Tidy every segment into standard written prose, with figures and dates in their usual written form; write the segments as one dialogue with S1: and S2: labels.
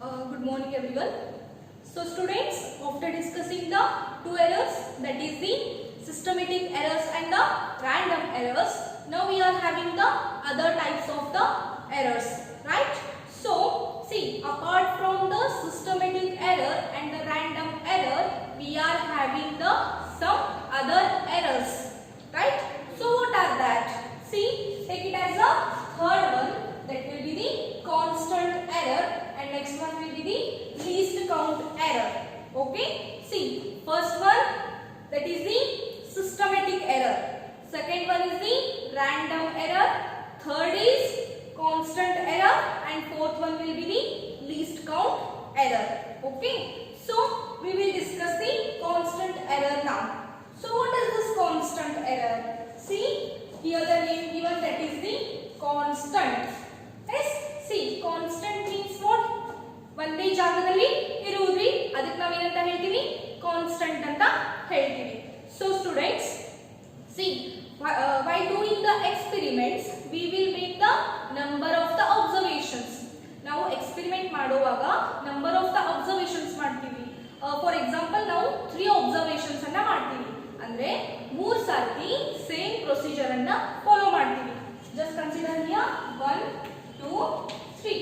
S1: Good morning everyone. So students, after discussing the two errors, that is the systematic errors and the random errors, now we are having the other types of the errors, right? So see, apart from the systematic error and the random error, we are having the some other errors, right? So what are that? See, take it as a third one, that will be the constant error, and next one will be the least count error. Okay, see, first one, that is the systematic error, second one is the random error, third is constant error, and fourth one will be the least count error. Okay, so we will discuss the constant error now. So what is this constant error? See, here the name given, that is the constant. Yes, see, constant means what? ಒಂದೇ ಜಾಗದಲ್ಲಿ ಇರುವುದ್ರಿ, ಅದಕ್ಕೆ ನಾವು ಏನಂತ ಹೇಳ್ತೀವಿ? Constant ಅಂತ ಹೇಳ್ತೀವಿ. So students, see, by doing the experiments, we will make the number of the observations. ನಾವು experiment ಮಾಡುವಾಗ ನಂಬರ್ ಆಫ್ ದ ಅಬ್ಸರ್ವೇಷನ್ಸ್ ಮಾಡ್ತೀವಿ. ಫಾರ್ ಎಕ್ಸಾಂಪಲ್, ನಾವು 3 observations ಅನ್ನ ಮಾಡ್ತೀವಿ, ಅಂದ್ರೆ 3 ಸಾರ್ತಿ ಸೇಮ್ ಪ್ರೊಸೀಜರ್ ಅನ್ನ ಫಾಲೋ ಮಾಡ್ತೀವಿ. Just consider here 1 2 3.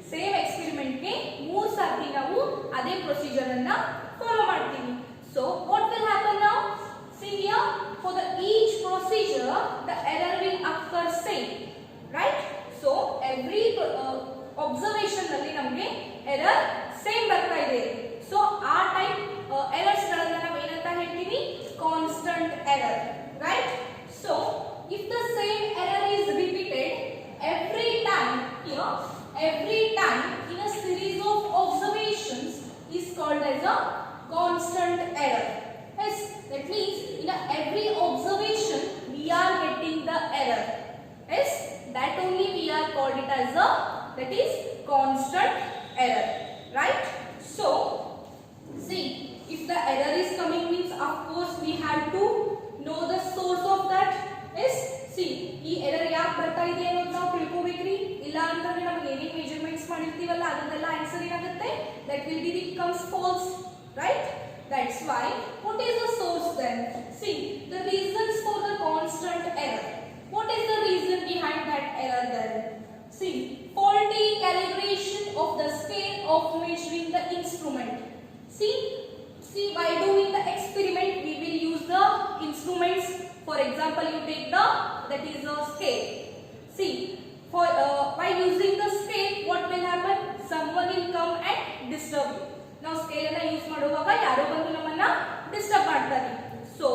S1: Same experiment ಗೆ 3 ಸಾರ್ತಿ ನಾವು ಅದೇ ಪ್ರೊಸೀಜರ್ ಅನ್ನ ಫಾಲೋ ಮಾಡ್ತೀವಿ. So what will happen now? See here, for the each procedure the error will occur same, right? So every observation ನಲ್ಲಿ ನಮಗೆ error same ಬರ್ತಾ ಇದೆ. ಸೊ ಆ ಟೈಪ್ ಎರರ್ಸ್ ಗಳನ್ನ ನಾವು ಏನಂತ ಹೇಳ್ತೀವಿ? Constant error, right? So if the same error is repeated every time here, every time in a series of observations is called as a constant error. Yes, that means in every observation we are getting the error. Yes, that only we are called it as a, that is constant error, right? So see, if the error is coming means of course we have to know the source of that. Yes, see, ಈ error ಯಾಕೆ ಬರ್ತಾ ಇದೆ ಅನ್ನೋದು ನಾವು ತಿಳ್ಕೋಬೇಕ್ರಿ. ಇಲ್ಲ ಅಂತಂದ್ರೆ ನಮಗೆ ಏನೇ ಮೆಜರ್ಮೆಂಟ್ಸ್ ಮಾಡಿರ್ತೀವಲ್ಲ ಅದನ್ನೆಲ್ಲ ಆನ್ಸರ್ ಏನಾಗುತ್ತೆ? that will be becomes false, right? That's why what is the source then? See, the reasons for the constant error. What is the reason behind that error then? See, faulty calibration of the scale of measuring the instrument. See, by doing the experiment we will use the instruments. For example, you take the, that is a scale. See, for by using the scale what will happen? Someone will come and disturb you. ನಾವು scale ಅನ್ನ use ಮಾಡುವಾಗ ಯಾರೋ ಬಂದು ನಮ್ಮನ್ನ disturb ಮಾಡ್ತಾರೆ. So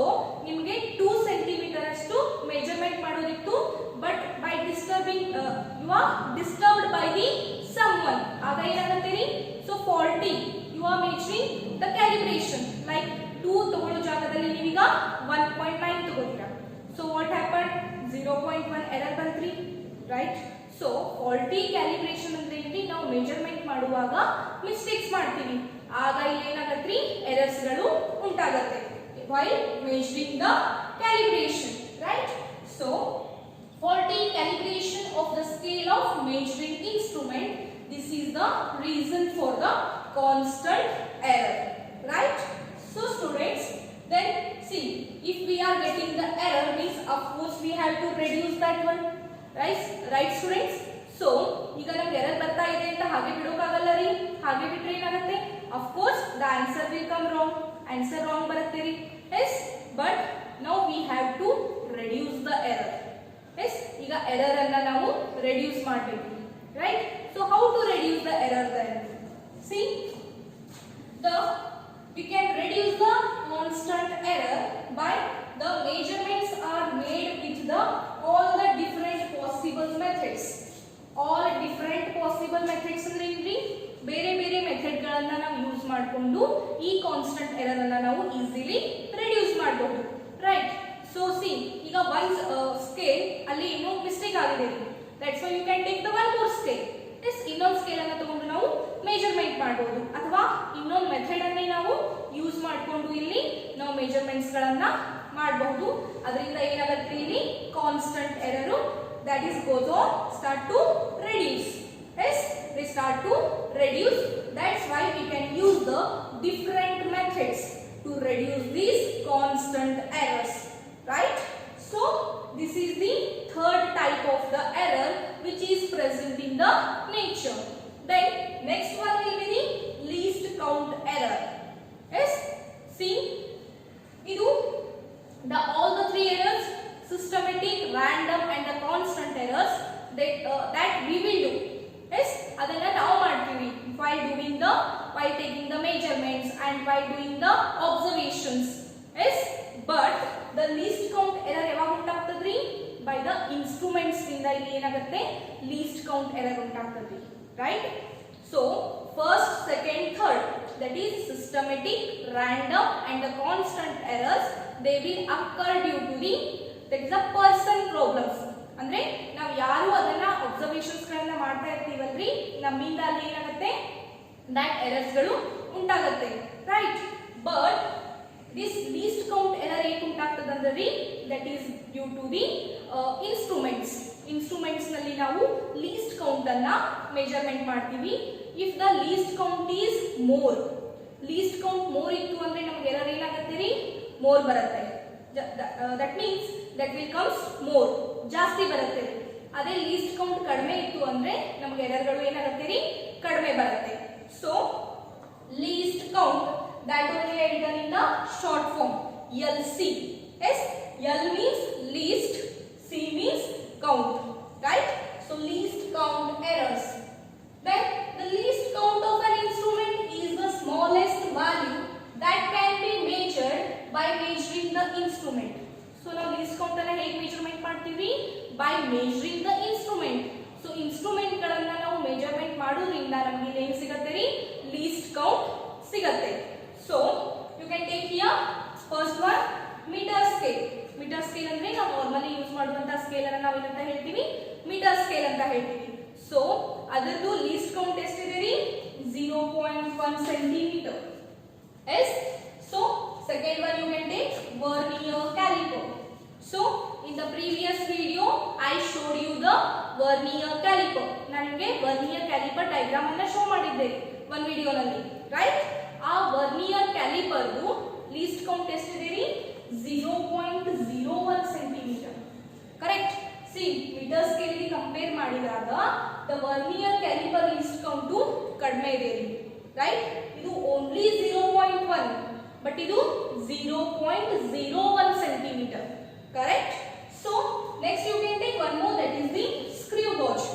S1: ನಿಮಗೆ 2 centimetre ಅಷ್ಟು measurement ಮಾಡೋದಿತ್ತು, but by disturbing you are disturbed by the someone. ಆಗ ಏನಾಗುತ್ತೆ? So faulty, you are measuring the calibration, like 2 ತಗೊಳ್ಳೋ ಜಾಗದಲ್ಲಿ ನೀವೀಗ 1.9 ತಗೋತೀರಾ. So what happen? 0.1 ಎರರ್ ಬಂತ್ರಿ, ರೈಟ್? ಸೊ ಫಾಲ್ಟಿ ಕ್ಯಾಲಿಬ್ರೇಷನ್ ಅಂದ್ರೆ ಏನ್ರಿ? ನಾವು ಮೆಜರ್ಮೆಂಟ್ ಮಾಡುವಾಗ ಮಿಸ್ಟೇಕ್ಸ್ ಮಾಡ್ತೀವಿ, ಆಗ ಇಲ್ಲಿ ಏನಾಗತ್ರಿ? ಎರರ್ಸ್ ಗಳು ಉಂಟಾಗತ್ತೆ while measuring the calibration, right? So faulty calibration of the scale of measuring instrument, this is the reason for the constant error, right? So students, then see, if we are getting the error means of course we have to reduce that one, right students? So ಈಗ ನಮ್ಗೆ error ಬರ್ತಾ ಇದೆ ಅಂತ ಹಾಗೆ ಬಿಡೋಕ್ಕಾಗಲ್ಲ ರೀ. ಹಾಗೆ ಬಿಟ್ರೆ ಏನಾಗುತ್ತೆ? of course the answer will come wrong, answer wrong ಬರುತ್ತೆ ರೀ. yes, but now we have to reduce the error. yes, ಈಗ ಎರರ್ ಅನ್ನ ನಾವು ರೆಡ್ಯೂಸ್ ಮಾಡಬೇಕು, right? so how to reduce the error then? see, we can reduce the constant error by the measurements are made with the all the different possible methods. all different possible methods ಅಂದ್ರೆ ಏನ್ರಿ? ಬೇರೆ ಬೇರೆ method ಗಳನ್ನ ನಾವು use ಮಾಡಿಕೊಂಡು ಈ constant error ಅನ್ನ ನಾವು ಈಸಿಲಿ ರಿಡ್ಯೂಸ್ ಮಾಡಬಹುದು, ರೈಟ್? ಸೊ ಸಿ, ಈಗ ಒನ್ ಸ್ಕೇಲ್ ಅಲ್ಲಿ ಏನೋ ಮಿಸ್ಟೇಕ್ ಆಗಿದೆ ರೀ, that's why you can take the one more scale. Yes, ಇನ್ನೊಂದು ಸ್ಕೇಲ್ ಅನ್ನ ತಗೊಂಡು ನಾವು ಮೆಜರ್ಮೆಂಟ್ ಮಾಡಬಹುದು, ಅಥವಾ ಇನ್ನೊಂದು ಮೆಥಡ್ ಅನ್ನೇ ನಾವು ಯೂಸ್ ಮಾಡಿಕೊಂಡು ಇಲ್ಲಿ ನಾವು ಮೆಜರ್ಮೆಂಟ್ಸ್ ಗಳನ್ನ ಮಾಡಬಹುದು. ಅದರಿಂದ ಏನಾಗುತ್ತೆ? ಇಲ್ಲಿ constant error that is goes on start to reduce. Yes, they start to reduce use the different methods to reduce these constant errors, right? So this is the third type of the error which is present in the nature. Then next one will be the least count error. Yes, see, all the three errors, systematic, random and the constant errors, that we will do. Yes, adana now ಮಾಡ್ತೀವಿ while taking the measurements and while doing the observations. Yes, but the least count error ಯಾವಾಗ ಉಂಟಾಗ್ತದ್ರಿ? by the instruments ಇಂದ ಇಲ್ಲಿ ಏನಾಗುತ್ತೆ? least count error ಉಂಟಾಗ್ತದ್ರಿ, right? So first, second, third, that is systematic, random and the constant errors, they will occur due to that is a person problems. ಅಂದ್ರೆ ನಾವು ಯಾರು ಅದನ್ನ observations ಗಳನ್ನ ಮಾಡ್ತಾ ಇರ್ತೀವಲ್ರಿ, ನಮ್ಮಿಂದ ಅಲ್ಲಿ ಏನಾಗುತ್ತೆ? that errors ಗಳು ಉಂಟಾಗುತ್ತೆ, right? but this least count error ಏಕೆ ಉಂಟಾಗ್ತದೆ ಅಂದ್ರೆ that is due to the instruments ನಲ್ಲಿ ನಾವು least count ಅನ್ನ ಮೆಜರ್ಮೆಂಟ್ ಮಾಡ್ತೀವಿ. if the least count is more ಇತ್ತು ಅಂದ್ರೆ ನಮಗೆ ಎರರ್ ಏನಾಗುತ್ತೆ ರೀ? more ಬರುತ್ತೆ. that means that will comes more, ಜಾಸ್ತಿ ಬರುತ್ತೆ. ಅದೇ least count ಕಡಿಮೆ ಇತ್ತು ಅಂದ್ರೆ ನಮಗೆ ಎರರ್ಗಳು ಏನಾಗುತ್ತೆ ರೀ? ಕಡಿಮೆ ಬರುತ್ತೆ. so least count, that only I written in the short form LC. yes, L means least, C means count, right? so least count errors. Then the least count of an instrument is the smallest value that can be measured by measuring the instrument. so now least count ಅನ್ನು ಹೇಗೆ measurement ಮಾಡ್ತೀವಿ? by measuring the instrument. so instrument ಗಳನ್ನ ನಾವು measurement ಮಾಡೋದ್ರಿಂದ ನಮಗೆ ಏನು ಸಿಗುತ್ತೆ ರೀ? least count ಸಿಗುತ್ತೆ. so you can take here first one, meter scale. meter scale ಅಂದ್ರೆ ನಾವು ನಾರ್ಮಲಿ ಯೂಸ್ ಮಾಡುವಂತ ಸ್ಕೇಲ್ ಅನ್ನು ನಾವು ಏನಂತ ಹೇಳ್ತೀವಿ? meter scale ಅಂತ ಹೇಳ್ತೀವಿ. so ಅದರದ್ದು least count ಎಷ್ಟಿದೆ ರೀ? 0.1 centimeter. yes, so second one you can take vernier caliper. so in the previous video I showed you the vernier caliper. ನಾನು ನಿಮಗೆ vernier caliper diagram ಅನ್ನು ಶೋ ಮಾಡಿದ್ದೆ ಒಂದು ವಿಡಿಯೋನಲ್ಲಿ, ರೈಟ್? ಆ vernier caliper ದು least count ಎಷ್ಟಿದೆ ರೀ? 0.01 centimeter. Correct? see meter scale ಗೆ ಕಂಪೇರ್ ಮಾಡಿದಾಗ the vernier caliper least count ಕಡಿಮೆ ಇದೆ ರೀ, ರೈಟ್? ಇದು only 0.1, but ಇದು 0.01 centimeter. correct? so next you can take one more, that is the screw gauge.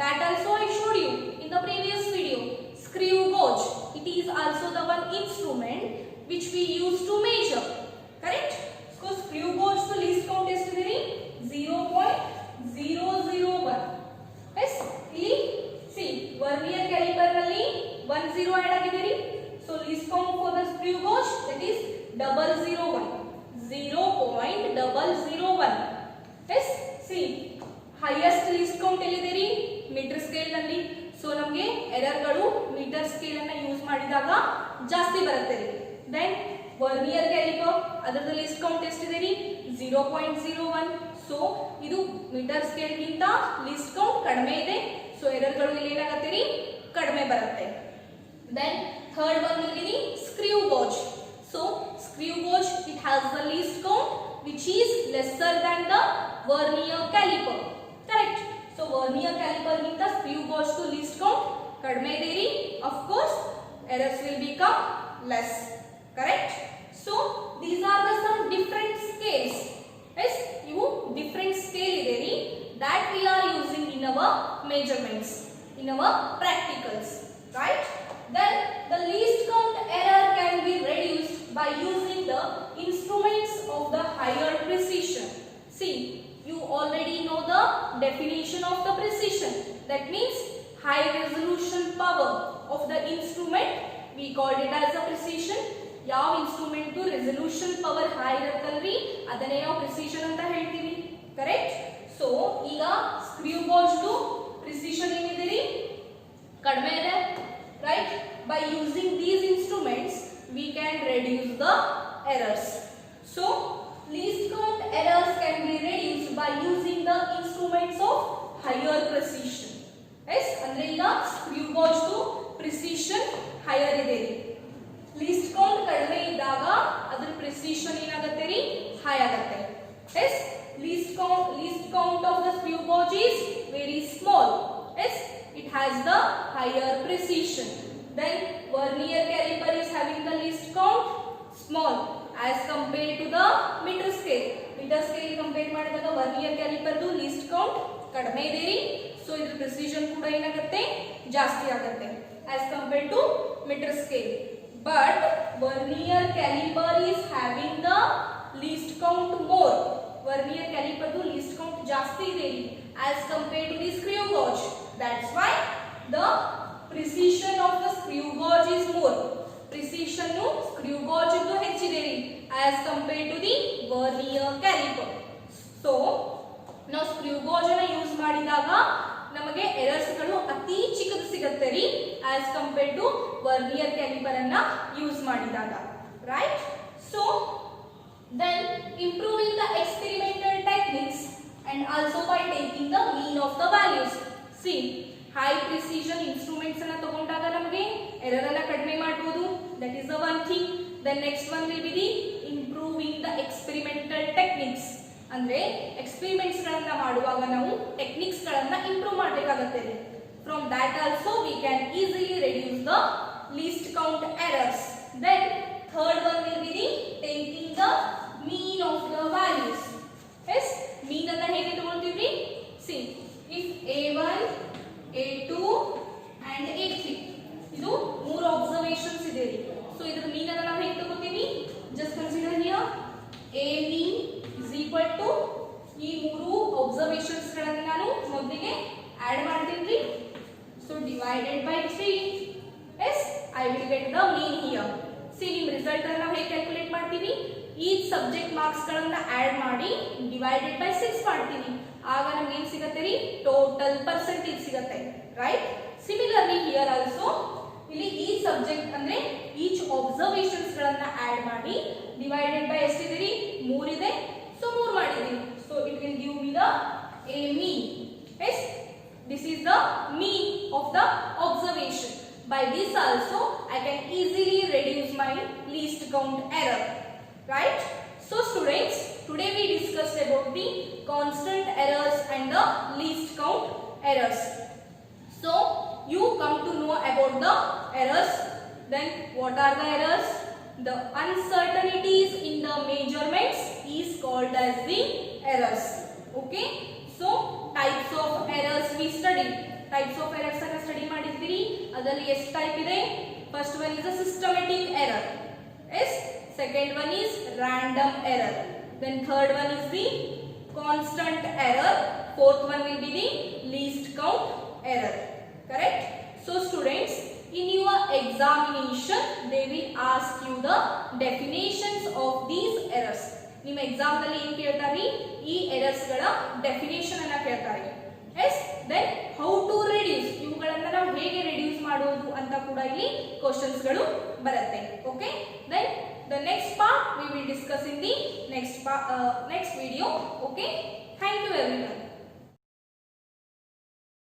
S1: that also I showed you in the previous video. screw gauge, it is also the one instrument which we use to measure. correct? so screw gauge to least count ಎಷ್ಟಿದೆ ರೀ? 0.001. yes, ಇಲ್ಲಿ see vernier caliper ನಲ್ಲಿ 10 add ಆಗಿದೆ ರೀ. so least count for the screw gauge, that is 001. 0.001. yes, see highest least count ಎಲ್ಲಿದೆ ರೀ? meter scale ನಲ್ಲಿ. so ನಮಗೆ ಎರರ್ಗಳು meter scale ಅನ್ನು ಯೂಸ್ ಮಾಡಿದಾಗ ಜಾಸ್ತಿ ಬರುತ್ತೆ ರೀ. then vernier caliper ಅದರದ್ದು least count ಎಷ್ಟಿದೆ ರೀ? 0.01. so ಇದು meter scale ಗಿಂತ least count ಕಡಿಮೆ ಇದೆ. so ಎರರ್ಗಳು ಇಲ್ಲಿ ಏನಾಗುತ್ತೆ ರೀ? ಕಡಿಮೆ ಬರುತ್ತೆ. then third one will be the screw gauge. so screw gauge, it has the least count which is lesser than the vernier caliper. correct? so vernier caliper ಗಿಂತ screw gauge to least count ಕಡಿಮೆ ಇದೆ ರೀ. of course errors will become less. correct? so these are the some different scales. yes, ಇವು different scale ಇದೆ ರೀ, that we are using in our measurements, in our practicals, right? then the least count error can be reduced by using the instruments of the higher precision. see you already know the definition of the precision, that means high resolution power of the instrument, we called it as a precision. ಯಾವ instrument ದು resolution power high ಇರುತ್ತಲ್ರಿ ಅದನ್ನೇ ನಾವು precision ಅಂತ ಹೇಳ್ತೀವಿ. Correct? So ಈಗ screw ಗೌಜ್ ದು precision ಏನಿದೆ ರೀ? ಕಡಿಮೆ ಇದೆ, right? By using these instruments we can reduce the errors. so least count errors can be reduced by using the instruments of higher precision. yes, ಅಂದ್ರೆ ಈಗ ಸ್ಕ್ರೂ ಗೌಜ್ ದು ಪ್ರಿಸಿಷನ್ ಹೈಯರ್ ಇದೆ ರೀ, ಇದ್ದಾಗ ಅದರ ಪ್ರಿಸಿಷನ್ ಏನಾಗುತ್ತೆ ರೀ ಹೈ ಆಗುತ್ತೆ. Yes least count of the screw gauge is very small. Yes, it has the higher precision. Then vernier caliper is having the least count small as compared to the meter scale. Meter scale compare ಮಾಡಿದಾಗ vernier caliper ದು least count ಕಡಿಮೆ ಇದೆ ರೀ. So ಇದರ precision ಕೂಡ ಏನಾಗುತ್ತೆ ಜಾಸ್ತಿ ಆಗುತ್ತೆ as compared to meter scale. But vernier caliper is having the least count more. Vernier caliper ದು least count ಜಾಸ್ತಿ ಇದೆ ರೀ as compared to the screw gauge. That's why the precision of the screw gauge is more. Precision nu screw gauge ದು ಹೆಚ್ಚಿದೆ ರೀ as compared to the vernier caliper. So ನಾವು screw gauge ಅನ್ನು use ಮಾಡಿದಾಗ ನಮಗೆ ಎರರ್ಸ್ ಗಳು ಅತಿ ಚಿಕ್ಕದು ಸಿಗುತ್ತೆ ರೀ as compared to vernier caliper ಅನ್ನ ಯೂಸ್ ಮಾಡಿದಾಗ, right? So then improving the experimental techniques and also by taking the mean of the values. See, high precision instruments ಅನ್ನು ತಗೊಂಡಾಗ ನಮಗೆ ಎರರ್ ಅನ್ನು ಕಡಿಮೆ ಮಾಡಬಹುದು. That is the one thing. The next one will be the improving the experimental techniques. ಅಂದ್ರೆ experiments ಗಳನ್ನ ಮಾಡುವಾಗ ನಾವು ಟೆಕ್ನಿಕ್ಸ್ ಗಳನ್ನ ಇಂಪ್ರೂವ್ ಮಾಡಬೇಕಾಗುತ್ತೆ. From that also we can easily reduce the least count errors. Then third one will be the taking the mean of the values. Yes, mean ಅನ್ನ ಹೇಗೆ ತಗೊಳ್ತೀವಿ? See, if a1 a2 and a3 ಇದು ಮೂರು observations ಇದೆ ರೀ. So ಇದರ ಮೀನ್ ಅನ್ನ ನಾವು ಹೇಗೆ ತಗೊಳ್ತೀವಿ? just consider here a mean is equal to ಈ ಮೂರು ಅಬ್ಸರ್ವೇಷನ್ಸ್ ಗಳನ್ನು ನಾನು ಮೊದಲಿಗೆ ಆಡ್ ಮಾಡ್ತೀನಿ ರೀ. so divided by 3. yes, I will get the mean here. see, ನಿಮ್ಮ ರಿಸಲ್ಟ್ ಅನ್ನು ನಾವು ಹೇಗೆ ಕ್ಯಾಲ್ಕುಲೇಟ್ ಮಾಡ್ತೀವಿ? ಈಚ್ ಸಬ್ಜೆಕ್ಟ್ ಮಾರ್ಕ್ಸ್ ಗಳನ್ನ ಆಡ್ ಮಾಡಿ ಡಿವೈಡೆಡ್ ಬೈ 6 ಮಾಡ್ತೀವಿ. ಆಗ ನಮಗೆ ಏನು ಸಿಗುತ್ತೆ ರೀ? ಟೋಟಲ್ ಪರ್ಸೆಂಟೇಜ್ ಸಿಗುತ್ತೆ, ರೈಟ್? ಸಿಮಿಲರ್ಲಿ ಹಿಯರ್ ಆಲ್ಸೋ ಇಲ್ಲಿ ಈ ಸಬ್ಜೆಕ್ಟ್ ಅಂದ್ರೆ ಈಚ್ ಅಬ್ಸರ್ವೇಷನ್ಸ್ ಗಳನ್ನ ಆಡ್ ಮಾಡಿ ಡಿವೈಡೆಡ್ ಬೈ ಎಷ್ಟಿದೆ ರೀ? 3 ಇದೆ. ಸೊ 3 ಮಾಡಿದೀವಿ. So it will give me the a mean. yes, this is the mean of the observation. By this also I can easily reduce my least count error, right? So students, today we discussed about the constant errors and the least count errors. So you come to know about the errors. Then what are the errors? The uncertainties in the measurements is called as the errors. Okay, so types of errors we studied. Types of errors ಅನ್ನು study ಮಾಡಿದ್ವಿ. ಅದರಲ್ಲಿ ಎಷ್ಟು type ಇದೆ? First one is a systematic error. yes, second one is random error. Then third one is the constant error. Fourth one will be the least count error. Correct? So students, in your examination they will ask you the definitions of these errors. ನಿಮ್ಮ exam ನಲ್ಲಿ ಏನು ಕೇಳ್ತಾರೆ? ಈ errors ಗಳ definition ಅನ್ನು ಕೇಳ್ತಾರೆ. yes, then how to reduce, ಇವುಗಳನ್ನು ನಾವು ಹೇಗೆ ರಿಡ್ಯೂಸ್ ಮಾಡೋದು ಅಂತ ಕೂಡ ಇಲ್ಲಿ ಕ್ವೆಶ್ಚನ್ಸ್ ಗಳು ಬರುತ್ತೆ. Okay, then the next part we will discuss in the next video. okay, thank you everyone.